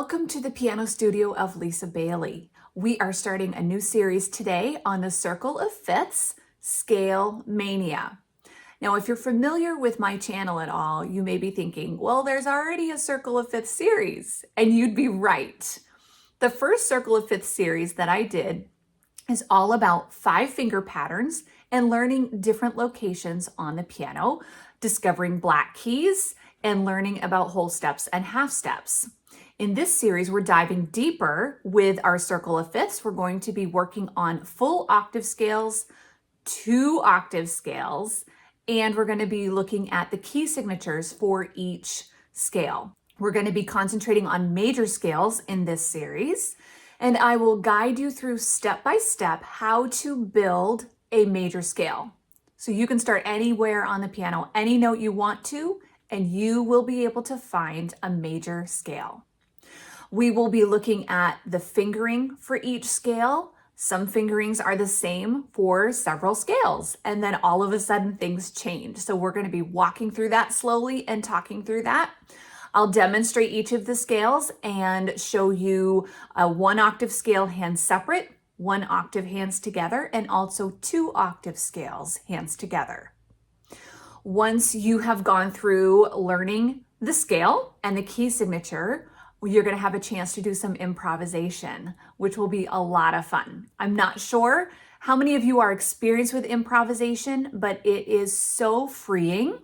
Welcome to the piano studio of Lisa Bailey. We are starting a new series today on the circle of fifths, scale mania. Now, if you're familiar with my channel at all, you may be thinking, well, there's already a circle of fifths series, and you'd be right. The first circle of fifths series that I did is all about 5-finger patterns and learning different locations on the piano, discovering black keys, and learning about whole steps and half steps. In this series, we're diving deeper with our circle of fifths. We're going to be working on full octave scales, 2-octave scales, and we're going to be looking at the key signatures for each scale. We're going to be concentrating on major scales in this series, and I will guide you through step by step how to build a major scale. So you can start anywhere on the piano, any note you want to, and you will be able to find a major scale. We will be looking at the fingering for each scale. Some fingerings are the same for several scales, and then all of a sudden things change. So we're going to be walking through that slowly and talking through that. I'll demonstrate each of the scales and show you a 1-octave scale hands separate, 1-octave hands together, and also 2-octave scales hands together. Once you have gone through learning the scale and the key signature, you're going to have a chance to do some improvisation, which will be a lot of fun. I'm not sure how many of you are experienced with improvisation, but it is so freeing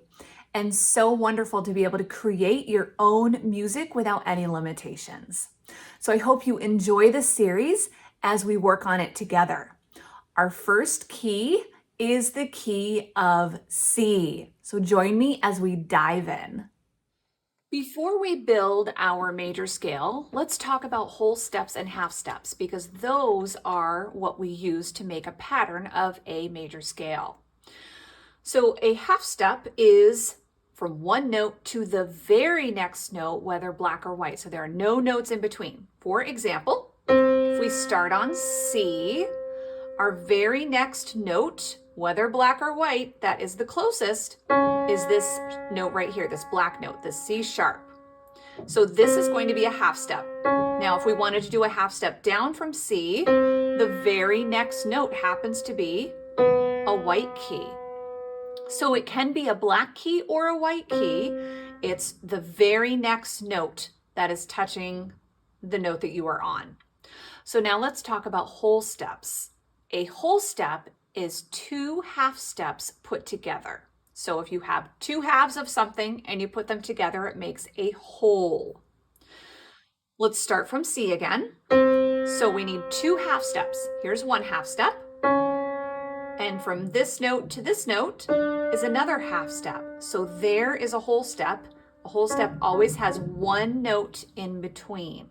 and so wonderful to be able to create your own music without any limitations. So I hope you enjoy this series as we work on it together. Our first key is the key of C. So join me as we dive in. Before we build our major scale, let's talk about whole steps and half steps, because those are what we use to make a pattern of a major scale. So a half step is from one note to the very next note, whether black or white. So there are no notes in between. For example, if we start on C, our very next note, whether black or white, that is the closest, is this note right here, this black note, the C sharp. So this is going to be a half step. Now, if we wanted to do a half step down from C, the very next note happens to be a white key. So it can be a black key or a white key. It's the very next note that is touching the note that you are on. So now let's talk about whole steps. A whole step is 2 half steps put together. So if you have 2 halves of something and you put them together, it makes a whole. Let's start from C again. So we need 2 half steps. Here's 1 half step. And from this note to this note is another half step. So there is a whole step. A whole step always has 1 note in between.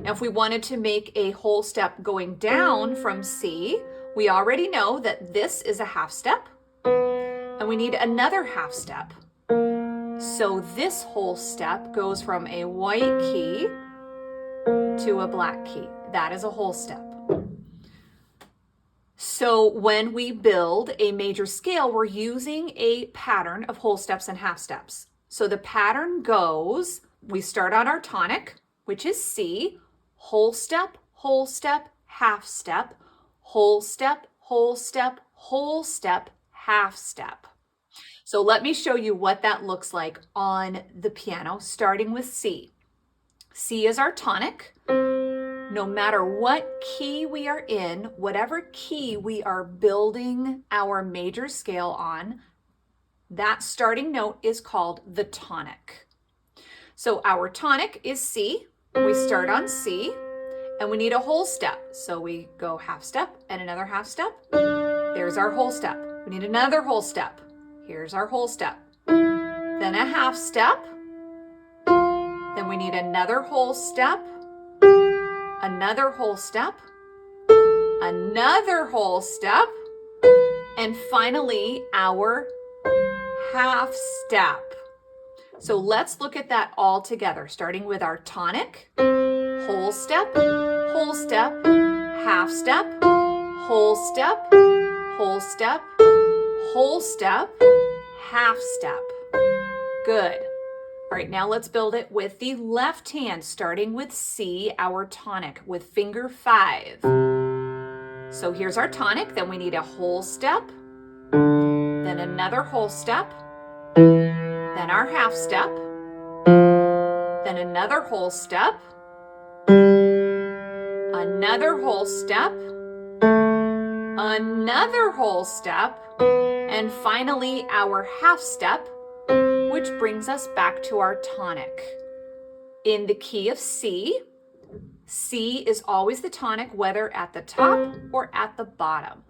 Now, if we wanted to make a whole step going down from C, we already know that this is a half step, and we need another half step. So this whole step goes from a white key to a black key. That is a whole step. So when we build a major scale, we're using a pattern of whole steps and half steps. So the pattern goes, we start on our tonic, which is C, whole step, half step, whole step, whole step, whole step, half step. So let me show you what that looks like on the piano, starting with C. C is our tonic. No matter what key we are in, whatever key we are building our major scale on, that starting note is called the tonic. So our tonic is C. We start on C. And we need a whole step. So we go half step and another half step. There's our whole step. We need another whole step. Here's our whole step. Then a half step. Then we need another whole step. Another whole step. Another whole step. And finally, our half step. So let's look at that all together, starting with our tonic. Whole step, half step, whole step, whole step, whole step, half step. Good. All right, now let's build it with the left hand, starting with C, our tonic, with finger 5. So here's our tonic, then we need a whole step, then another whole step, then our half step, then another whole step, another whole step, another whole step, and finally our half step, which brings us back to our tonic. In the key of C, C is always the tonic, whether at the top or at the bottom.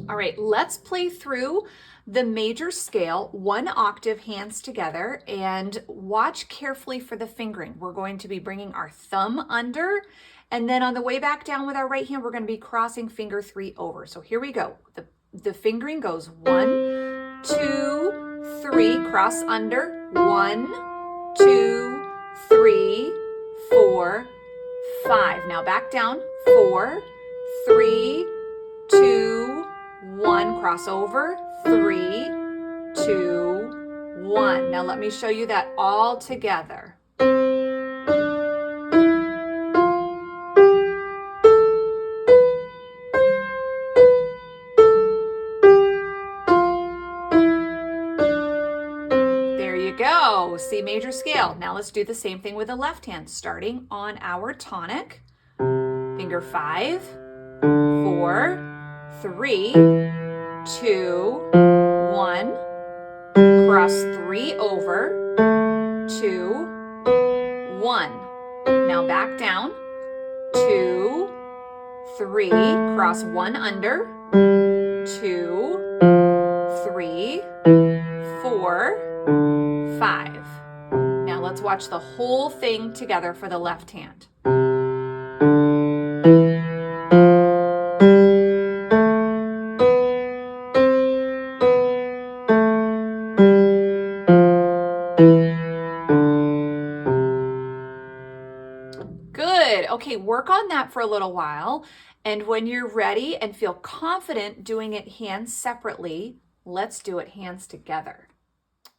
All right, let's play through the major scale, 1 octave, hands together, and watch carefully for the fingering. We're going to be bringing our thumb under, and then on the way back down with our right hand, we're going to be crossing finger 3 over. So here we go. The fingering goes 1, 2, 3, cross under, 1, 2, 3, 4, 5. Now back down, 4, 3, 2, 1, cross over, 3, 2, 1. Now let me show you that all together. There you go, C major scale. Now let's do the same thing with the left hand, starting on our tonic. Finger 5, 4, 3, 2, 1, cross 3 over, 2, 1. Now back down, 2, 3, cross 1 under, 2, 3, 4, 5. Now let's watch the whole thing together for the left hand. Good. Okay, work on that for a little while. And when you're ready and feel confident doing it hands separately, let's do it hands together.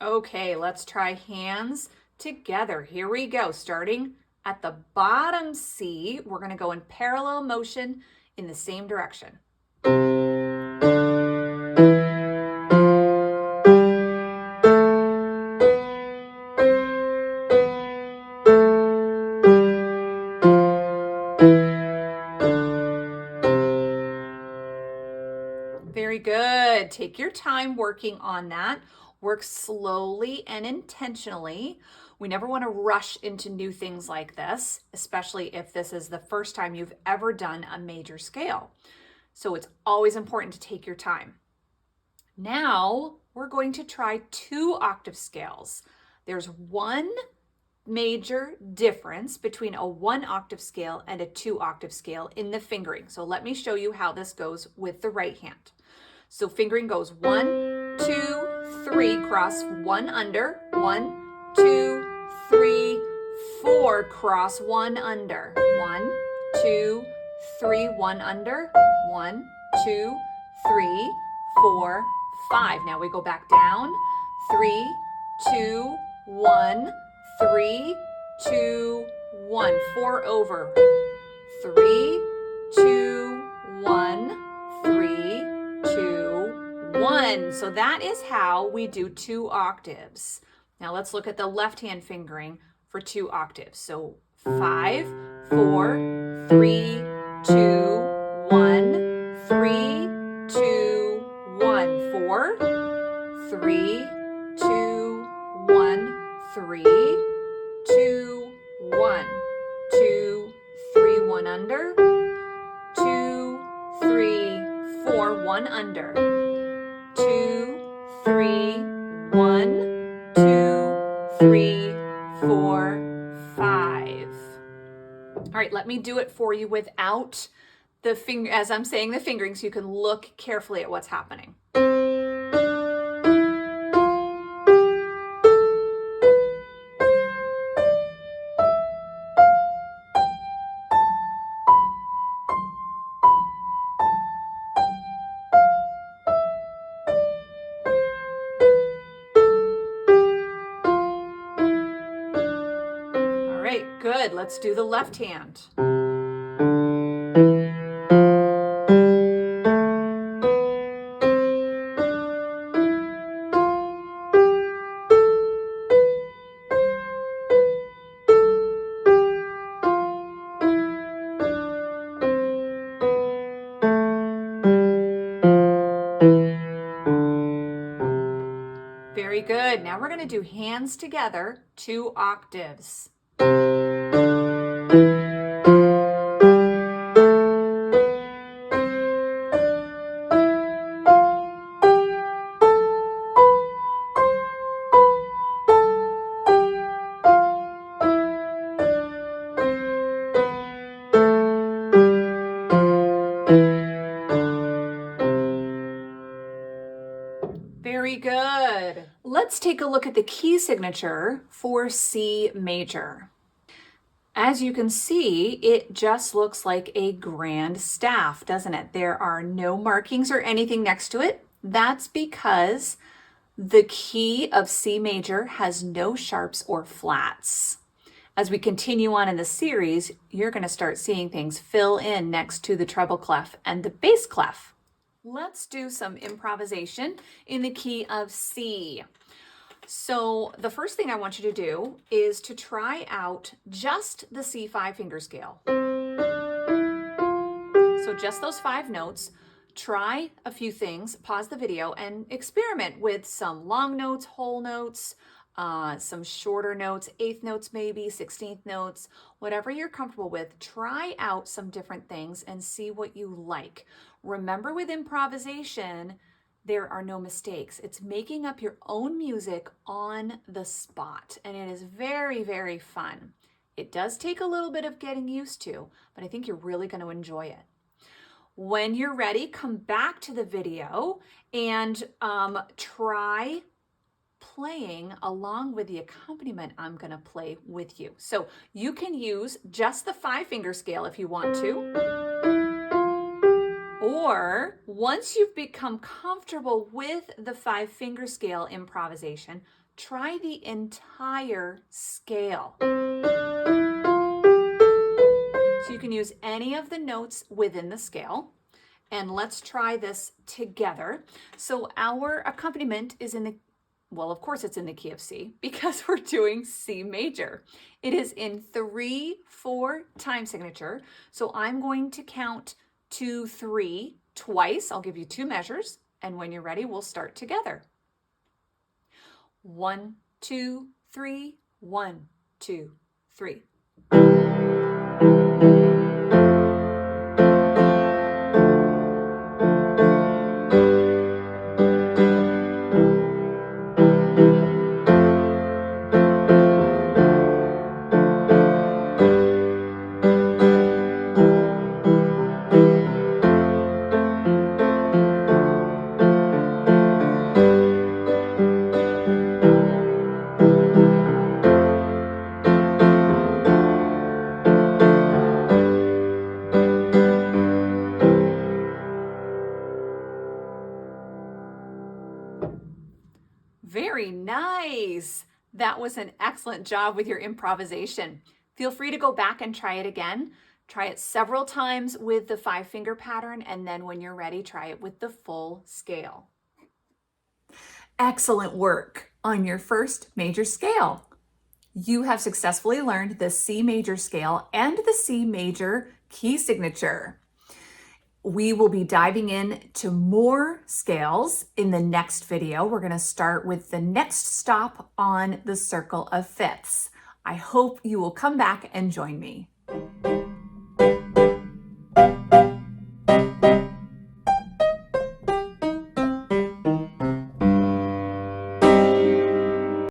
Okay, let's try hands together. Here we go. Starting at the bottom C, we're going to go in parallel motion in the same direction. Very good. Take your time working on that. Work slowly and intentionally. We never want to rush into new things like this, especially if this is the first time you've ever done a major scale. So it's always important to take your time. Now we're going to try 2-octave scales. There's one major difference between a 1-octave scale and a 2-octave scale in the fingering. So let me show you how this goes with the right hand. So fingering goes 1, 2, 3, cross 1 under, 1, 2, 3, 4, cross 1 under, 1, 2, 3, 1 under, 1, 2, 3, 4, 5. Now we go back down, 3, 2, 1, 3, 2, 1, 4 over, 3, 2, 1, 3, 2, 1. So that is how we do 2 octaves. Now let's look at the left hand fingering for 2 octaves. So 5, 4, 3, 2, 1, 3, 2, 1, 4, 3, 2, 1, 3, 2, 1, 2, 3, 1 under, 2, 3, 4, 1 under, 2, 3, 1, 2, 3, 4, 5. All right, let me do it for you without the finger, as I'm saying the fingering, so you can look carefully at what's happening. Good, let's do the left hand. Very good. Now we're going to do hands together, 2 octaves. Very good. Let's take a look at the key signature for C major. As you can see, it just looks like a grand staff, doesn't it? There are no markings or anything next to it. That's because the key of C major has no sharps or flats. As we continue on in the series, you're going to start seeing things fill in next to the treble clef and the bass clef. Let's do some improvisation in the key of C. So the first thing I want you to do is to try out just the C 5-finger scale. So just those 5 notes. Try a few things, pause the video, and experiment with some long notes, whole notes, some shorter notes, 8th notes maybe, 16th notes, whatever you're comfortable with. Try out some different things and see what you like. Remember, with improvisation, there are no mistakes. It's making up your own music on the spot, and it is very, very fun. It does take a little bit of getting used to, but I think you're really going to enjoy it. When you're ready, come back to the video and try playing along with the accompaniment I'm going to play with you. So you can use just the 5-finger scale if you want to. Or once you've become comfortable with the 5-finger scale improvisation, try the entire scale. So you can use any of the notes within the scale. And let's try this together. So our accompaniment is in the, well, of course it's in the key of C because we're doing C major. It is in 3/4 time signature. So I'm going to count 2, 3 twice. I'll give you 2 measures, and when you're ready, we'll start together. 1, 2, 3. 1, 2, 3. Very nice. That was an excellent job with your improvisation. Feel free to go back and try it again. Try it several times with the 5-finger pattern, and then when you're ready, try it with the full scale. Excellent work on your first major scale. You have successfully learned the C major scale and the C major key signature. We will be diving into more scales in the next video. We're going to start with the next stop on the circle of fifths. I hope you will come back and join me.